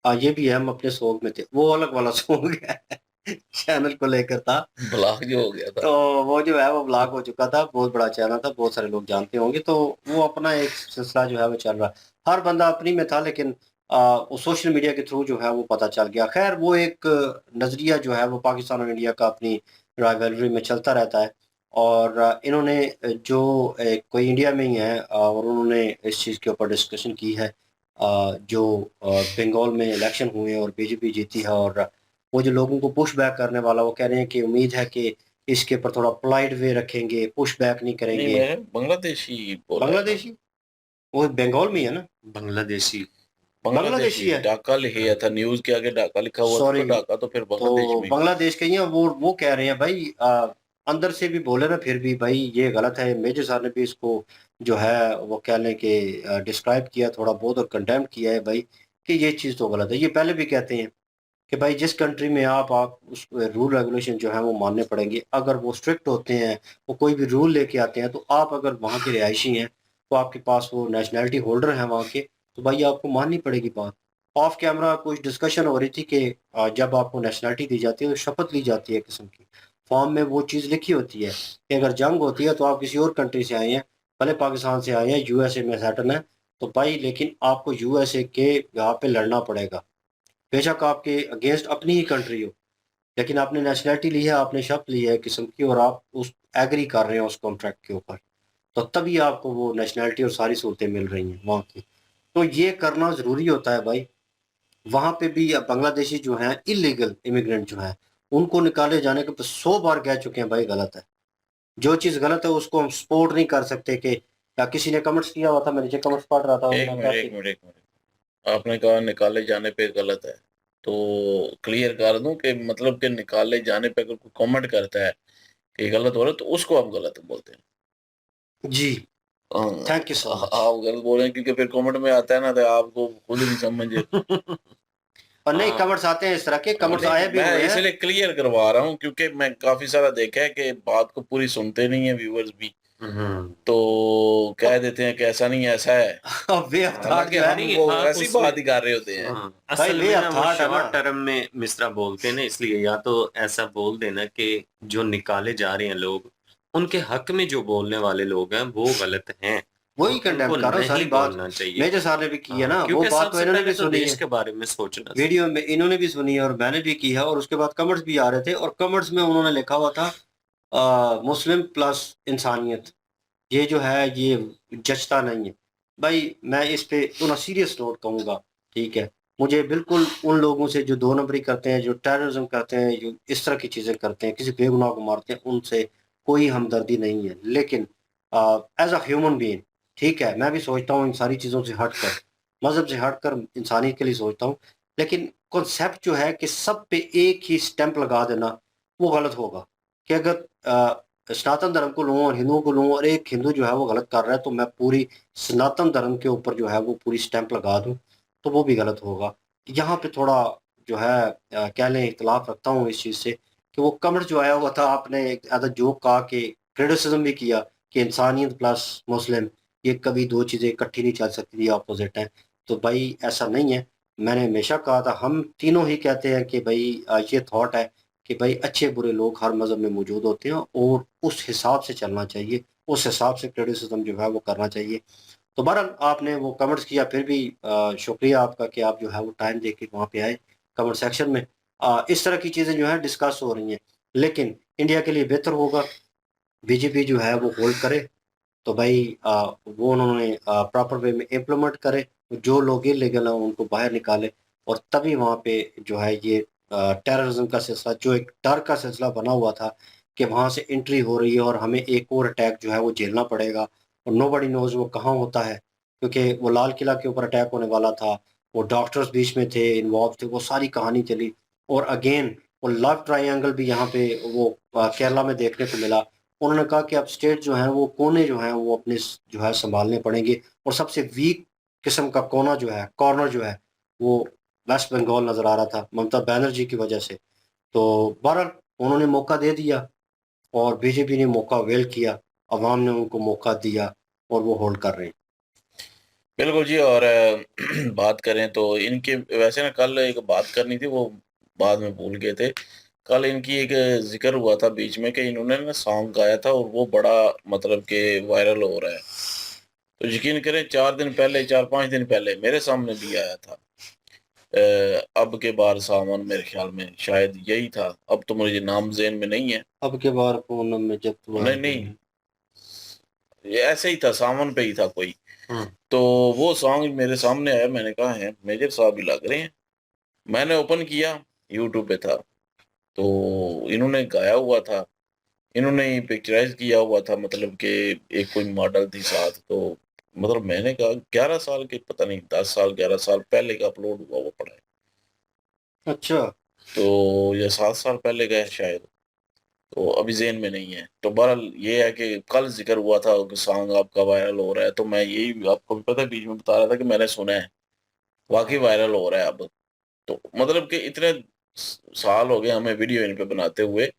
S1: ये भी है, हम अपने शौक में थे। वो अलग वाला शौक है चैनल को लेकर था।
S2: ब्लॉक जो हो गया था।
S1: तो वो जो है वो ब्लॉक हो चुका था, बहुत बड़ा चैनल था, बहुत सारे लोग जानते होंगे। तो वो अपना एक सिलसिला जो है वो चल रहा है। हर बंदा अपनी में था, लेकिन वो सोशल मीडिया के थ्रू जो है वो पता चल गया। ख़ैर वो एक नज़रिया जो है वो पाकिस्तान और इंडिया का अपनी राइवलरी में चलता रहता है और इन्होंने जो कोई इंडिया में ही है और उन्होंने इस चीज़ के ऊपर डिस्कशन की है। जो बंगाल में इलेक्शन हुए और बीजेपी जीती है और वो जो लोगों को पुश बैक करने वाला, वो कह रहे हैं कि उम्मीद है कि इसके ऊपर थोड़ा पोलाइट वे रखेंगे, पुश बैक नहीं
S2: नहीं,
S1: करेंगे।
S2: मैं बांग्लादेशी बोला है ना।
S1: बांग्लादेशी? वो बंगाल में ही है ना?
S3: बांग्लादेशी
S1: बांग्लादेशी है?
S2: ढाका लिखा था, न्यूज़ के आगे ढाका लिखा हुआ था,
S1: सॉरी,
S2: तो ढाका तो फिर बांग्लादेश
S1: तो
S2: में।
S1: बांग्लादेश के ही हैं। वो कह रहे हैं भाई, अंदर से भी बोले ना, फिर भी भाई ये गलत है। मेजर साहब ने भी इसको जो है वो कह लें कि डिस्क्राइब किया थोड़ा बहुत और कंडेम किया है भाई कि ये चीज़ तो गलत है। ये पहले भी कहते हैं कि भाई जिस कंट्री में आप उस रूल रेगुलेशन जो है वो मानने पड़ेंगे। अगर वो स्ट्रिक्ट होते हैं, वो कोई भी रूल लेके आते हैं, तो आप अगर वहाँ के रिहायशी हैं, तो आपके पास वो नेशनैलिटी होल्डर हैं वहाँ के, तो भाई आपको माननी पड़ेगी बात। ऑफ कैमरा कुछ डिस्कशन हो रही थी कि जब आपको नेशनैलिटी दी जाती है तो शपथ ली जाती है किस्म की। फॉर्म में वो चीज़ लिखी होती है कि अगर जंग होती है तो आप किसी और कंट्री से आए हैं, भले पाकिस्तान से आए हैं, यूएसए में सेटल हैं, तो भाई लेकिन आपको यूएसए के यहाँ पे लड़ना पड़ेगा। बेशक आपके अगेंस्ट अपनी ही कंट्री हो, लेकिन आपने नेशनैलिटी ली है, आपने शर्त ली है किस्म की, और आप उस एग्री कर रहे हैं उस कॉन्ट्रैक्ट के ऊपर, तो तभी आपको वो नेशनैलिटी और सारी सहूलतें मिल रही हैं वहाँ की। तो ये करना ज़रूरी होता है भाई। वहाँ पे भी अब बांग्लादेशी जो हैं इलीगल इमिग्रेंट जो हैं, उनको निकाले जाने के 100 बार कह चुके हैं भाई गलत है। जो चीज़ गलत है उसको हम सपोर्ट नहीं कर सकते कि या किसी ने कमेंट्स किया हुआ था, मैं नीचे कमेंट्स पढ़ रहा था।
S2: एक मिनट आपने कहा निकाले जाने पे गलत है, तो क्लियर कर दूं कि मतलब कि निकाले जाने पे अगर कोई कमेंट करता है कि गलत हो रहा है तो उसको आप गलत बोलते हैं।
S1: जी,
S2: हाँ,
S1: थैंक यू सो मच।
S2: आप गलत बोल रहे हैं क्योंकि फिर कमेंट में आता है ना, तो आपको खुद नहीं समझे।
S1: और नहीं,
S2: हाँ।
S1: कमेंट्स आते हैं इस तरह के, कमेंट्स
S2: नहीं,
S1: आए भी
S2: मैं
S1: हुए हैं।
S2: इसलिए क्लियर करवा रहा हूँ क्योंकि मैं काफी सारा देखा है कि बात को पूरी सुनते नहीं है व्यूअर्स भी, तो कह देते हैं कि ऐसा नहीं है, ऐसा है,
S1: वे ऑफ थॉट
S2: हालांकि
S1: जो है,
S2: हम
S3: नहीं,
S2: वो
S3: हाँ,
S2: ऐसी
S3: उसमें
S2: बात ही कर रहे होते हैं।
S3: हाँ,
S1: भाई
S3: असल
S1: वे
S3: में
S1: ऑफ
S3: ना वो
S1: थॉट है ना।
S3: शॉर्ट टर्म में मिसरा बोलते हैं ना, इसलिए या तो ऐसा बोल देना कि जो निकाले जा रहे हैं लोग, उनके हक में जो बोलने वाले लोग हैं वो गलत हैं,
S1: वही कंडेम
S3: उनको
S1: कर रहा हूँ सारी
S3: नहीं
S1: बात।
S3: बोलना चाहिए।
S1: मेजर साहब ने भी की है
S3: हाँ,
S1: ना, वो
S3: क्योंकि
S1: बात तो
S3: सबसे
S1: इन्होंने
S3: पहले
S1: भी
S3: तो
S1: सुनी
S3: देश
S1: है,
S3: के बारे में सोचना।
S1: वीडियो में इन्होंने भी सुनी है और मैंने भी की है, और उसके बाद कमेंट्स भी आ रहे थे, और कमेंट्स में उन्होंने लिखा हुआ था मुस्लिम प्लस इंसानियत, ये जो है ये जचता नहीं है। भाई मैं इस पे थोड़ा सीरियस नोट कहूँगा, ठीक है, मुझे बिल्कुल उन लोगों से जो दो नंबरी करते हैं, जो टेररिज्म करते हैं, जो इस तरह की चीज़ें करते हैं, किसी बेगुनाह को मारते हैं, उनसे कोई हमदर्दी नहीं है। लेकिन एज अ ह्यूमन बीइंग, ठीक है, मैं भी सोचता हूँ इन सारी चीज़ों से हट कर, मज़हब से हट कर इंसानियत के लिए सोचता हूँ। लेकिन कॉन्सेप्ट जो है कि सब पे एक ही स्टैंप लगा देना, वो गलत होगा। कि अगर सनातन धर्म को लूँ और हिंदुओं को लूँ, और एक हिंदू जो है वो गलत कर रहा है, तो मैं पूरी सनातन धर्म के ऊपर जो है वो पूरी स्टैंप लगा दूँ, तो वो भी गलत होगा। यहाँ पे थोड़ा जो है कह लें इख्तलाफ रखता हूँ इस चीज़ से, कि वो कमेंट जो आया हुआ था, आपने एज अ जोक कहा, कि क्रिटिसिज्म भी किया कि इंसानियत प्लस मुस्लिम, ये कभी दो चीज़ें इकट्ठी नहीं चल सकती, ये अपोजिट है। तो भाई ऐसा नहीं है, मैंने हमेशा कहा था, हम तीनों ही कहते हैं कि भाई ये थॉट है कि भाई अच्छे बुरे लोग हर मज़हब में मौजूद होते हैं, और उस हिसाब से चलना चाहिए, उस हिसाब से क्रिटिसिज्म जो है वो करना चाहिए। तो बहरहाल आपने वो कमेंट्स किया, फिर भी शुक्रिया आपका कि आप जो है वो टाइम दे के वहाँ पे आए कमेंट सेक्शन में। इस तरह की चीज़ें जो है डिस्कस हो रही हैं, लेकिन इंडिया के लिए बेहतर होगा बीजेपी जो है वो होल्ड करे, तो भाई वो उन्होंने प्रॉपर वे में इम्प्लीमेंट करे, जो लोग इलीगल हैं उनको बाहर निकाले, और तभी वहाँ पे जो है ये टेररिज्म का सिलसिला, जो एक डर का सिलसिला बना हुआ था कि वहाँ से एंट्री हो रही है और हमें एक और अटैक जो है वो झेलना पड़ेगा, और नोबडी नोज़ वो कहाँ होता है, क्योंकि वो लाल किला के ऊपर अटैक होने वाला था, वो डॉक्टर्स बीच में थे, इन्वॉल्व थे, वो सारी कहानी चली, और अगेन वो लव ट्रायंगल भी यहाँ पे वो केरला में देखने को मिला। उन्होंने कहा कि अब स्टेट जो है वो कोने जो हैं वो अपने जो है संभालने पड़ेंगे, और सबसे वीक किस्म का कोना जो है, कॉर्नर जो है, वो वेस्ट बंगाल नज़र आ रहा था ममता बनर्जी की वजह से। तो बहरहाल उन्होंने मौका दे दिया, और बीजेपी ने मौका वेल किया, अवाम ने उनको मौका दिया, और वो होल्ड कर रहे हैं।
S2: बिल्कुल जी। और बात करें तो इनके, वैसे ना कल एक बात करनी थी, वो बाद में भूल गए थे। कल इनकी एक जिक्र हुआ था बीच में कि इन्होंने ना सॉन्ग गाया था, और वो बड़ा मतलब कि वायरल हो रहा है। तो यकीन करें 4 दिन पहले, 4-5 दिन पहले मेरे सामने भी आया था। अब के बार सावन, मेरे ख्याल में शायद यही था, अब तो मुझे नाम ज़हन में नहीं है।
S1: अब के बार पूनम में जब तुम
S2: नहीं नहीं, ये ऐसे ही था, सावन पे ही था कोई। तो वो सॉन्ग मेरे सामने आया, मैंने कहा है मेजर साहब ही लग रहे हैं। मैंने ओपन किया, यूट्यूब पे था, तो इन्होंने गाया हुआ था, इन्होंने पिक्चराइज किया हुआ था, मतलब कि एक कोई मॉडल थी साथ। तो मतलब मैंने कहा 11 साल के, पता नहीं 10 साल 11 साल पहले का अपलोड हुआ वो पड़ा है।
S1: अच्छा,
S2: तो ये 7 साल पहले का है शायद, तो अभी जेन में नहीं है। तो बहरहाल ये है कि कल जिक्र हुआ था कि सॉन्ग आपका वायरल हो रहा है, तो मैं यही आपको भी पता है बीच में बता रहा था कि मैंने सुना है, वाकई वायरल हो रहा है अब। तो मतलब कि इतने साल हो गए हमें वीडियो इन पे बनाते हुए,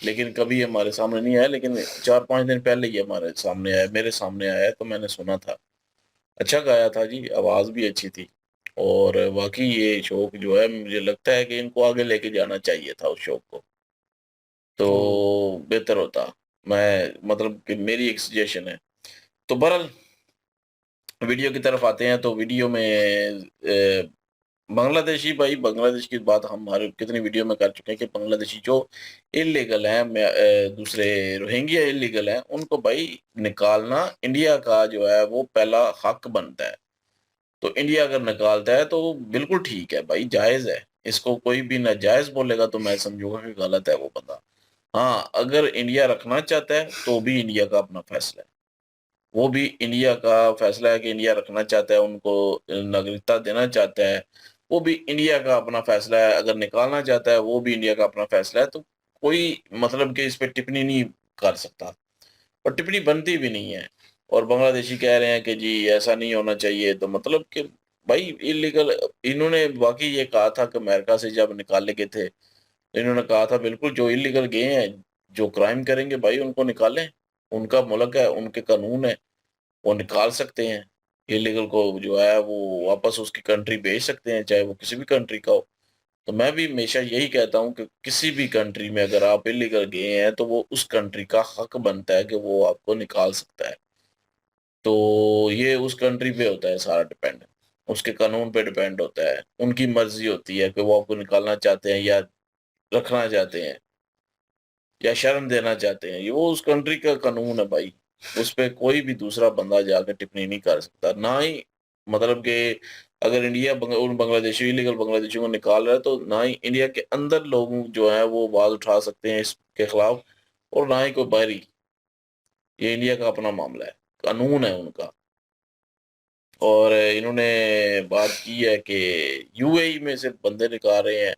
S2: लेकिन कभी हमारे सामने नहीं आया। लेकिन 4-5 दिन पहले ही हमारे सामने आया, मेरे सामने आया, तो मैंने सुना था। अच्छा गाया था जी, आवाज़ भी अच्छी थी। और वाकई ये शौक जो है, मुझे लगता है कि इनको आगे लेके जाना चाहिए था उस शौक को, तो बेहतर होता। मैं मतलब कि मेरी एक सजेशन है। तो बहरहाल वीडियो की तरफ आते हैं। तो वीडियो में बांग्लादेशी, भाई बांग्लादेश की बात हम हमारे कितनी वीडियो में कर चुके हैं कि बांग्लादेशी जो इलीगल हैं, दूसरे रोहिंग्या इलीगल हैं, उनको भाई निकालना इंडिया का जो है वो पहला हक बनता है। तो इंडिया अगर निकालता है तो बिल्कुल ठीक है भाई, जायज़ है। इसको कोई भी नाजायज़ बोलेगा तो मैं समझूंगा कि गलत है वो बंदा। हाँ, अगर इंडिया रखना चाहता है तो भी इंडिया का अपना फैसला है, वो भी इंडिया का फैसला है कि इंडिया रखना चाहता है, उनको नागरिकता देना चाहता है, वो भी इंडिया का अपना फैसला है। अगर निकालना चाहता है वो भी इंडिया का अपना फैसला है। तो कोई मतलब कि इस पे टिप्पणी नहीं कर सकता, और टिप्पणी बनती भी नहीं है। और बांग्लादेशी कह रहे हैं कि जी ऐसा नहीं होना चाहिए, तो मतलब कि भाई इलीगल, इन्होंने बाकी ये कहा था कि अमेरिका से जब निकाले गए थे, इन्होंने कहा था बिल्कुल जो इलीगल गए हैं, जो क्राइम करेंगे भाई उनको निकालें, उनका मुल्क है, उनके कानून है, वो निकाल सकते हैं। इलीगल को जो है वो वापस उसकी कंट्री भेज सकते हैं, चाहे वो किसी भी कंट्री का हो। तो मैं भी हमेशा यही कहता हूँ कि किसी भी कंट्री में अगर आप इलीगल गए हैं तो वो उस कंट्री का हक बनता है कि वो आपको निकाल सकता है। तो ये उस कंट्री पे होता है सारा डिपेंड, उसके कानून पे डिपेंड होता है, उनकी मर्जी होती है कि वो आपको निकालना चाहते हैं या रखना चाहते हैं या शर्म देना चाहते हैं। ये वो उस कंट्री का कानून है भाई, उस पे कोई भी दूसरा बंदा जाकर टिप्पणी नहीं कर सकता। ना ही मतलब कि अगर इंडिया उन बांग्लादेशी इलीगल बांग्लादेशियों को निकाल रहा है तो ना ही इंडिया के अंदर लोग जो है वो आवाज उठा सकते हैं इसके खिलाफ, और ना ही कोई बाहरी। ये इंडिया का अपना मामला है, कानून है उनका। और इन्होंने बात की है कि यूएई में से बंदे निकाल रहे हैं,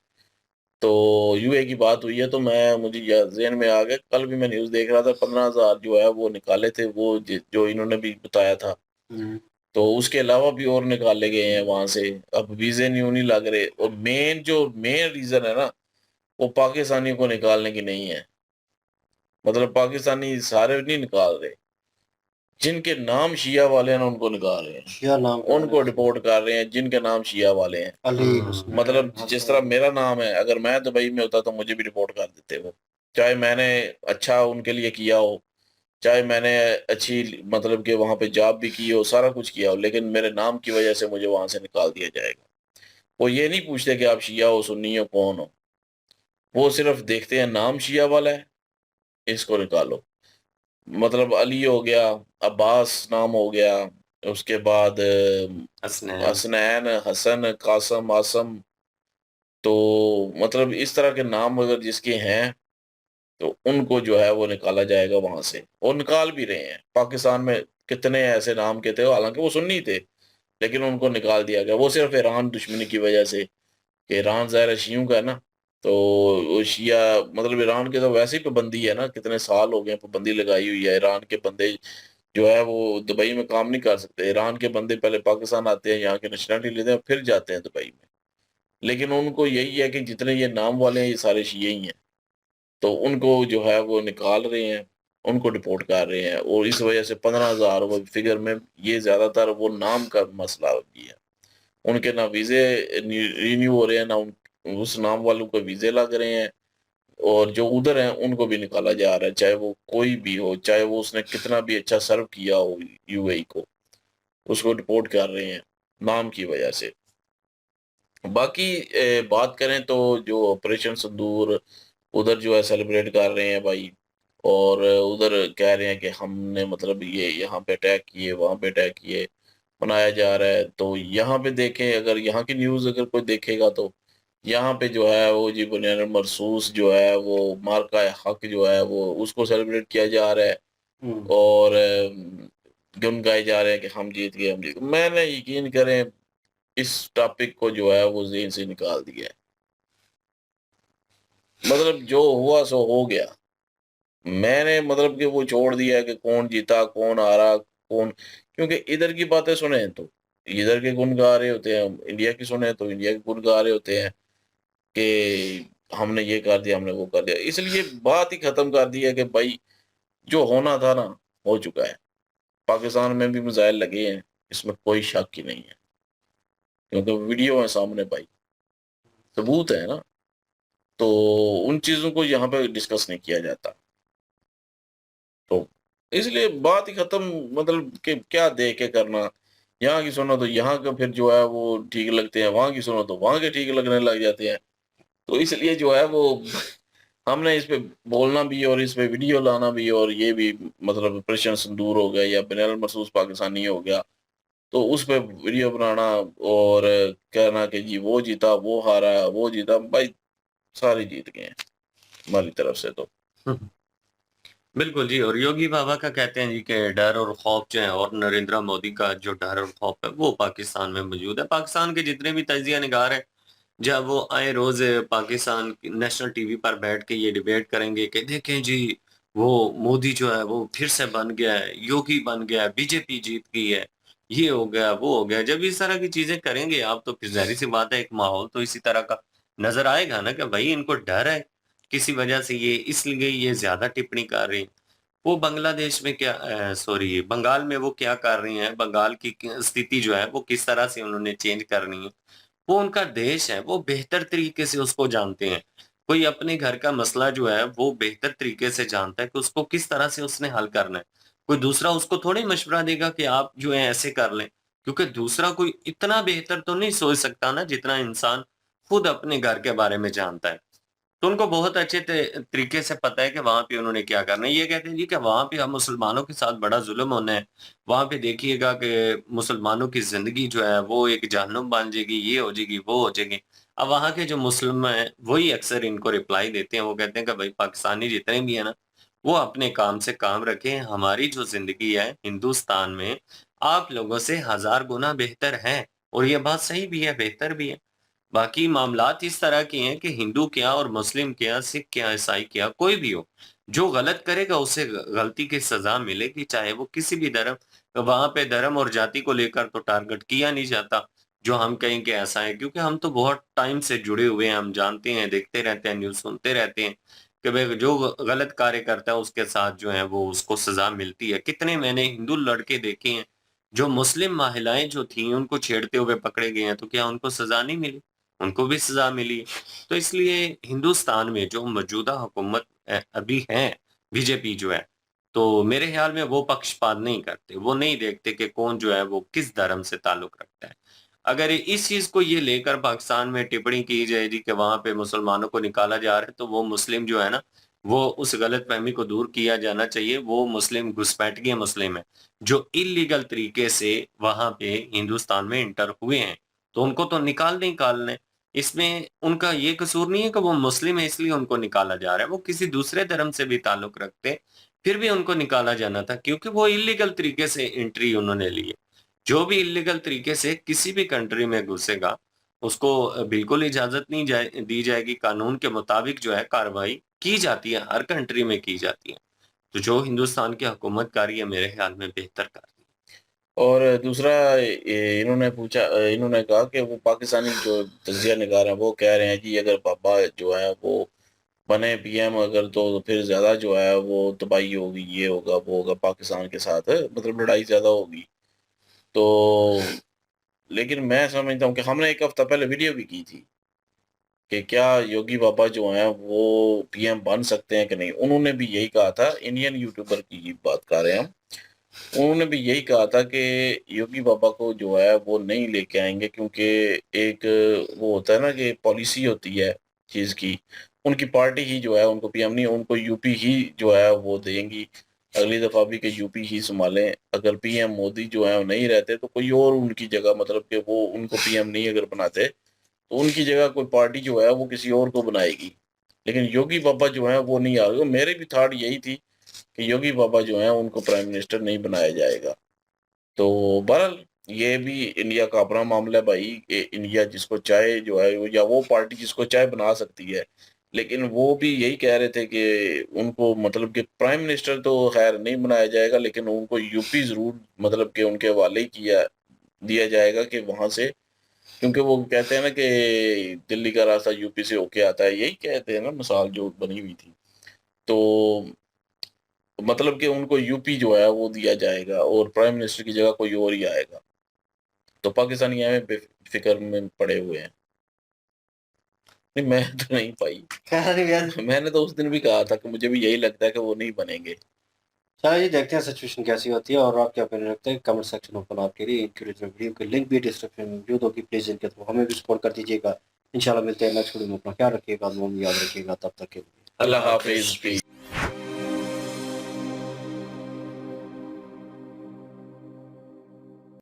S2: तो यूए की बात हुई है तो मैं मुझे ज़हन में आ गया, कल भी मैं न्यूज़ देख रहा था, 15,000 जो है वो निकाले थे, वो जो इन्होंने भी बताया था। तो उसके अलावा भी और निकाले गए हैं वहां से। अब वीजे नहीं लग रहे, और मेन रीजन है ना, वो पाकिस्तानियों को निकालने की नहीं है। मतलब पाकिस्तानी सारे नहीं निकाल रहे, जिनके नाम शिया वाले हैं ना उनको निकाल रहे हैं,
S1: शिया नाम
S2: उनको डिपोर्ट कर रहे हैं जिनके नाम शिया वाले हैं।
S1: अली हुस्न।
S2: मतलब जिस तरह मेरा नाम है, अगर मैं दुबई में होता तो मुझे भी रिपोर्ट कर देते वो, चाहे मैंने अच्छा उनके लिए किया हो, चाहे मैंने अच्छी मतलब कि वहां पे जॉब भी की हो, सारा कुछ किया हो, लेकिन मेरे नाम की वजह से मुझे वहां से निकाल दिया जाएगा। वो ये नहीं पूछते कि आप शिया हो, सुन्नी हो, कौन हो। वो सिर्फ देखते हैं नाम शिया वाला है, इसको निकालो। मतलब अली हो गया, अब्बास नाम हो गया, उसके बाद
S3: हसनैन।
S2: हसनैन, हसन, कासम, आसम। तो मतलब इस तरह के नाम अगर जिसके हैं तो उनको जो है वो निकाला जाएगा वहां से, और निकाल भी रहे हैं। पाकिस्तान में कितने ऐसे नाम के थे, हालांकि वो सुन्नी थे, लेकिन उनको निकाल दिया गया। वो सिर्फ ईरान दुश्मनी की वजह से, कि ईरान ज़ाहिर शियों का है ना, तो वो शिया मतलब ईरान के तो वैसे ही पाबंदी है ना, कितने साल हो गए पाबंदी लगाई हुई है। ईरान के बंदे जो है वो दुबई में काम नहीं कर सकते। ईरान के बंदे पहले पाकिस्तान आते हैं, यहाँ की नेशनलिटी लेते हैं, फिर जाते हैं दुबई में। लेकिन उनको यही है कि जितने ये नाम वाले हैं ये सारे शिये ही हैं, तो उनको जो है वो निकाल रहे हैं, उनको डिपोर्ट कर रहे हैं। और इस वजह से 15,000 वो फिगर में ये ज्यादातर वो नाम का मसला भी है। उनके ना वीजे रिन्यू हो रहे हैं, ना उस नाम वालों को वीजे लग रहे हैं, और जो उधर हैं उनको भी निकाला जा रहा है, चाहे वो कोई भी हो, चाहे वो उसने कितना भी अच्छा सर्व किया हो यूएई को, उसको डिपोर्ट कर रहे हैं नाम की वजह से। बाकी बात करें तो जो ऑपरेशन सिंदूर उधर जो है सेलिब्रेट कर रहे हैं भाई, और उधर कह रहे हैं कि हमने मतलब ये यहाँ पे अटैक किए, वहाँ पे अटैक किए, मनाया जा रहा है। तो यहाँ पे देखें, अगर यहाँ की न्यूज़ अगर कोई देखेगा तो यहाँ पे जो है वो जी बुनियाद मरसूस जो है वो मार्का हक जो है वो उसको सेलिब्रेट किया जा रहा है, और गुन गाए जा रहे हैं कि हम जीत गए, हम जीत गए। मैंने यकीन करें इस टॉपिक को जो है वो ज़हन से निकाल दिया है। मतलब जो हुआ सो हो गया। मैंने मतलब कि वो छोड़ दिया है कि कौन जीता कौन हारा कौन, क्योंकि इधर की बातें सुने तो इधर के गुण गा रहे होते हैं, इंडिया की सुने तो इंडिया के गुण गा रहे होते हैं कि हमने ये कर दिया, हमने वो कर दिया। इसलिए बात ही खत्म कर दी है कि भाई जो होना था ना हो चुका है। पाकिस्तान में भी मिसाइल लगे हैं, इसमें कोई शक ही नहीं है, क्योंकि वीडियो है सामने भाई, सबूत है ना। तो उन चीजों को यहाँ पे डिस्कस नहीं किया जाता, तो इसलिए बात ही खत्म। मतलब कि क्या दे के करना, यहाँ की सुनो तो यहाँ का फिर जो है वो ठीक लगते हैं, वहां की सुनो तो वहां के ठीक लगने लग जाते हैं। तो इसलिए जो है वो हमने इस पे बोलना भी और इस पे वीडियो लाना भी, और ये भी मतलब ऑपरेशन सिंदूर हो गया या बिलाल मरसूस पाकिस्तानी हो गया, तो उस पे वीडियो बनाना और कहना कि जी वो जीता वो हारा वो जीता, भाई सारे जीत गए हैं हमारी तरफ से तो।
S3: बिल्कुल जी। और योगी बाबा का कहते हैं जी कि डर और खौफ जो है, और नरेंद्र मोदी का जो डर और खौफ है वो पाकिस्तान में मौजूद है। पाकिस्तान के जितने भी तजिया निगार है, जब वो आए रोज पाकिस्तान की नेशनल टीवी पर बैठ के ये डिबेट करेंगे कि देखें जी वो मोदी जो है वो फिर से बन गया है, योगी बन गया है, बीजेपी जीत गई है, ये हो गया, वो हो गया। जब इस तरह की चीजें करेंगे आप तो फिर जाहिर सी बात है एक माहौल तो इसी तरह का नजर आएगा ना कि भाई इनको डर है किसी वजह से, ये इसलिए ये ज्यादा टिप्पणी कर रही हैं। वो बांग्लादेश में क्या सॉरी बंगाल में वो क्या कर रही हैं, बंगाल की स्थिति जो है वो किस तरह से उन्होंने चेंज करनी है, वो उनका देश है, वो बेहतर तरीके से उसको जानते हैं। कोई अपने घर का मसला जो है वो बेहतर तरीके से जानता है कि उसको किस तरह से उसने हल करना है। कोई दूसरा उसको थोड़ी मशवरा देगा कि आप जो है ऐसे कर लें, क्योंकि दूसरा कोई इतना बेहतर तो नहीं सोच सकता ना जितना इंसान खुद अपने घर के बारे में जानता है। तो उनको बहुत अच्छे तरीके से पता है कि वहां पे उन्होंने क्या करना है। ये कहते हैं जी कि वहां पे हम मुसलमानों के साथ बड़ा जुल्म होना है, वहां पे देखिएगा कि मुसलमानों की जिंदगी जो है वो एक जहन्नुम बन जाएगी, ये हो जाएगी, वो हो जाएगी। अब वहां के जो मुस्लिम हैं वही अक्सर इनको रिप्लाई देते हैं, वो कहते हैं कि भाई पाकिस्तानी जितने भी है ना वो अपने काम से काम रखें, हमारी जो जिंदगी है हिंदुस्तान में आप लोगों से हजार गुना बेहतर है। और ये बात सही भी है, बेहतर भी है। बाकी मामलात इस तरह के हैं कि हिंदू क्या और मुस्लिम क्या, सिख क्या, ईसाई क्या, कोई भी हो, जो गलत करेगा उसे गलती की सजा मिलेगी, चाहे वो किसी भी धर्म। वहां पे धर्म और जाति को लेकर तो टारगेट किया नहीं जाता जो हम कहें कि ऐसा है, क्योंकि हम तो बहुत टाइम से जुड़े हुए हैं, हम जानते हैं, देखते रहते हैं, न्यूज सुनते रहते हैं कि भाई जो गलत कार्य करता है उसके साथ जो है वो उसको सजा मिलती है। कितने मैंने हिंदू लड़के देखे हैं जो मुस्लिम महिलाएं जो थी उनको छेड़ते हुए पकड़े गए हैं, तो क्या उनको सजा नहीं मिली? उनको भी सजा मिली है। तो इसलिए हिंदुस्तान में जो मौजूदा हुकूमत अभी है, बीजेपी जो है, तो मेरे ख्याल में वो पक्षपात नहीं करते, वो नहीं देखते कि कौन जो है वो किस धर्म से ताल्लुक रखता है। अगर इस चीज को ये लेकर पाकिस्तान में टिप्पणी की जाएगी कि वहां पे मुसलमानों को निकाला जा रहा है, तो वो मुस्लिम जो है ना, वो उस गलत फहमी को दूर किया जाना चाहिए। वो मुस्लिम घुसपैठिए मुस्लिम है जो इलीगल तरीके से वहां पे हिंदुस्तान में इंटर हुए हैं, तो उनको तो निकालने। इसमें उनका ये कसूर नहीं है कि वो मुस्लिम है इसलिए उनको निकाला जा रहा है, वो किसी दूसरे धर्म से भी ताल्लुक रखते फिर भी उनको निकाला जाना था, क्योंकि वो इलीगल तरीके से एंट्री उन्होंने ली है। जो भी इलीगल तरीके से किसी भी कंट्री में घुसेगा उसको बिल्कुल इजाजत नहीं दी जाएगी। कानून के मुताबिक जो है कार्रवाई की जाती है, हर कंट्री में की जाती है। तो जो हिंदुस्तान की हुकूमत कर रही है मेरे ख्याल में बेहतर कर रही है।
S2: और दूसरा इन्होंने पूछा, इन्होंने कहा कि वो पाकिस्तानी जो तजिया निगार हैं वो कह रहे हैं जी अगर बाबा जो है वो बने पीएम अगर तो फिर ज्यादा जो है वो तबाही होगी, ये होगा वो होगा, पाकिस्तान के साथ मतलब लड़ाई ज्यादा होगी। तो लेकिन मैं समझता हूँ कि हमने एक हफ्ता पहले वीडियो भी की थी कि क्या योगी बाबा जो हैं वो पीएम बन सकते हैं कि नहीं। उन्होंने भी यही कहा था, इंडियन यूट्यूबर की बात कर रहे हैं हम, उन्होंने भी यही कहा था कि योगी बाबा को जो है वो नहीं लेके आएंगे, क्योंकि एक वो होता है ना कि पॉलिसी होती है चीज की, उनकी पार्टी ही जो है उनको पीएम नहीं, उनको यूपी ही जो है वो देंगी अगली दफा भी कि यूपी ही संभालें। अगर पीएम मोदी जो है वो नहीं रहते तो कोई और उनकी जगह, मतलब कि वो उनको पीएम नहीं अगर बनाते तो उनकी जगह कोई पार्टी जो है वो किसी और को बनाएगी। लेकिन योगी बाबा जो है वो नहीं आ रहे। मेरे भी थॉट यही थी कि योगी बाबा जो है उनको प्राइम मिनिस्टर नहीं बनाया जाएगा। तो बहरहाल ये भी इंडिया का अपना मामला है भाई, इंडिया जिसको चाहे जो है या वो पार्टी जिसको चाहे बना सकती है। लेकिन वो भी यही कह रहे थे कि उनको मतलब कि प्राइम मिनिस्टर तो खैर नहीं बनाया जाएगा, लेकिन उनको यूपी जरूर मतलब कि उनके हवाले ही किया दिया जाएगा कि वहां से, क्योंकि वो कहते हैं ना कि दिल्ली का रास्ता यूपी से होके आता है, यही कहते हैं ना मिसाल जो बनी हुई थी। तो मतलब कि उनको यूपी जो है वो दिया जाएगा और प्राइम मिनिस्टर की जगह कोई और ही आएगा। तो पाकिस्तानी हमें बेफिक्र में पड़े हुए हैं। नहीं मैं तो नहीं पाई, मैंने तो उस दिन भी कहा था कि मुझे भी यही लगता है कि वो नहीं बनेंगे।
S1: चलो जी देखते हैं सिचुएशन कैसी होती है और आप क्या ओपिनियन रखते हैं कमेंट सेक्शन ओपन आपके लिए। इनकी वीडियो की लिंक भी डिस्क्रिप्शन में मौजूद होगी, प्लीज इनके थ्रू हमें भी सपोर्ट कर दीजिएगा। इंशाल्लाह मिलते हैं नेक्स्ट वीडियो में। अपना ख्याल रखिएगा, दुआ में याद रखिएगा। तब तक के लिए
S2: अल्लाह हाफिज।